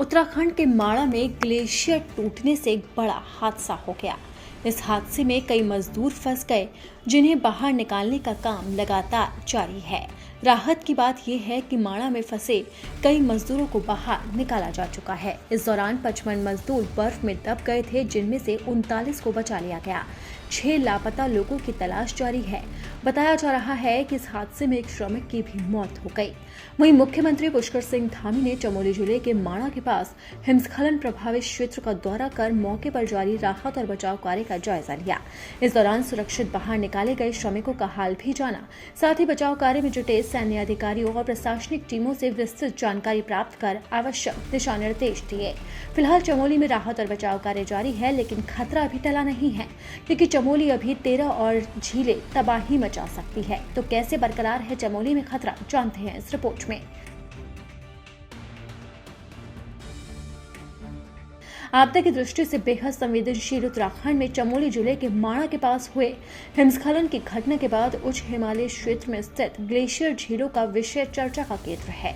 उत्तराखंड के माणा में ग्लेशियर टूटने से एक बड़ा हादसा हो गया। इस हादसे में कई मजदूर फंस गए, जिन्हें बाहर निकालने का काम लगातार जारी है। राहत की बात यह है कि माणा में फंसे कई मजदूरों को बाहर निकाला जा चुका है। इस दौरान 55 मजदूर बर्फ में दब गए थे, जिनमें से 39 को बचा लिया गया। 6 लापता लोगों की तलाश जारी है। बताया जा रहा है कि इस हादसे में एक श्रमिक की भी मौत हो गई। वहीं मुख्यमंत्री पुष्कर सिंह धामी ने चमोली जिले के माणा के पास हिमस्खलन प्रभावित क्षेत्र का दौरा कर मौके पर जारी राहत और बचाव कार्य का जायजा लिया। इस दौरान सुरक्षित बाहर निकाले गए श्रमिकों का हाल भी जाना, साथ ही बचाव कार्य में जुटे सैन्य अधिकारियों और प्रशासनिक टीमों से विस्तृत जानकारी प्राप्त कर आवश्यक दिशा निर्देश दिए। फिलहाल चमोली में राहत और बचाव कार्य जारी है, लेकिन खतरा अभी टला नहीं है, क्योंकि चमोली अभी 13 और झीलें तबाही मचा सकती है। तो कैसे बरकरार है चमोली में खतरा, जानते हैं इस रिपोर्ट में। आपदा की दृष्टि से बेहद संवेदनशील उत्तराखंड में चमोली जिले के माणा के पास हुए हिमस्खलन की घटना के बाद उच्च हिमालय क्षेत्र में स्थित ग्लेशियर झीलों का विषय चर्चा का केंद्र है।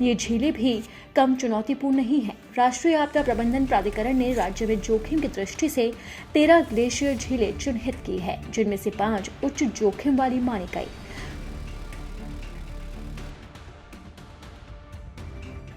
ये झीलें भी कम चुनौतीपूर्ण नहीं है। राष्ट्रीय आपदा प्रबंधन प्राधिकरण ने राज्य में जोखिम की दृष्टि से 13 ग्लेशियर झीलें चिन्हित की है, जिनमें से 5 उच्च जोखिम वाली मानी गई।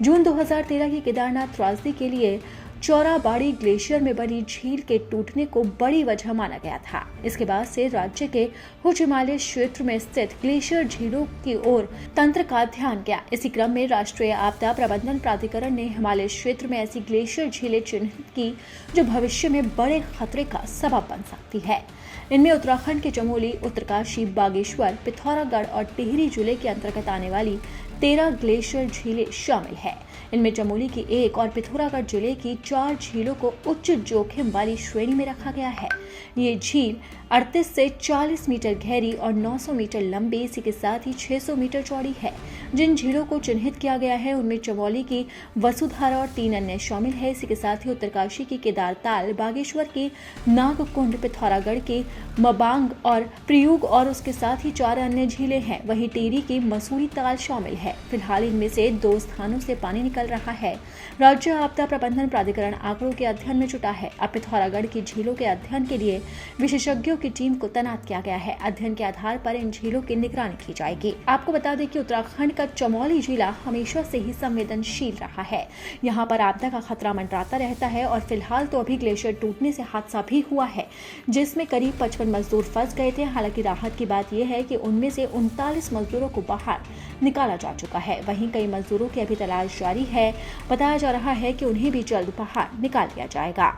जून 2013 की केदारनाथ त्रासदी के लिए चौराबाड़ी ग्लेशियर में बनी झील के टूटने को बड़ी वजह माना गया था। इसके बाद से राज्य के उच्च हिमालय क्षेत्र में स्थित ग्लेशियर झीलों की ओर तंत्र का ध्यान गया। इसी क्रम में राष्ट्रीय आपदा प्रबंधन प्राधिकरण ने हिमालय क्षेत्र में ऐसी ग्लेशियर झीलें चिन्हित की, जो भविष्य में बड़े खतरे का सबब बन सकती है। इनमें उत्तराखंड के चमोली, उत्तरकाशी, बागेश्वर, पिथौरागढ़ और टिहरी जिले के अंतर्गत आने वाली 13 ग्लेशियर झीलें शामिल है। इनमें चमोली की 1 और पिथौरागढ़ जिले की 4 झीलों को उच्च जोखिम वाली श्रेणी में रखा गया है। ये झील 38 से 40 मीटर गहरी और 900 मीटर लंबी, इसी के साथ ही 600 मीटर चौड़ी है। जिन झीलों को चिन्हित किया गया है उनमें चमोली की वसुधारा और 3 अन्य शामिल है। इसी के साथ ही उत्तरकाशी की केदारताल, बागेश्वर की नागकुंड, पिथौरागढ़ की मबांग और प्रियुग और उसके साथ ही 4 अन्य झीलें हैं। वहीं टिहरी की मसूरी ताल शामिल है। फिलहाल इनमें से 2 स्थानों से पानी निकल रहा है। राज्य आपदा प्रबंधन प्राधिकरण आंकड़ों के अध्ययन में जुटा है। अब पिथौरागढ़ की झीलों के अध्ययन के लिए विशेषज्ञों की टीम को तैनात किया गया है। अध्ययन के आधार पर इन झीलों की निगरानी की जाएगी। आपको बता दें कि उत्तराखंड का चमोली जिला हमेशा से ही संवेदनशील रहा है। यहाँ पर आपदा का खतरा मंडराता रहता है और फिलहाल तो अभी ग्लेशियर टूटने से हादसा भी हुआ है, जिसमें करीब 55 मजदूर फंस गए थे। हालांकि राहत की बात यह है कि उनमें से 39 मजदूरों को बाहर निकाला जा चुका है। वहीं कई मजदूरों की अभी तलाश जारी है। बताया जा रहा है कि उन्हें भी जल्द बाहर निकाल दिया जाएगा।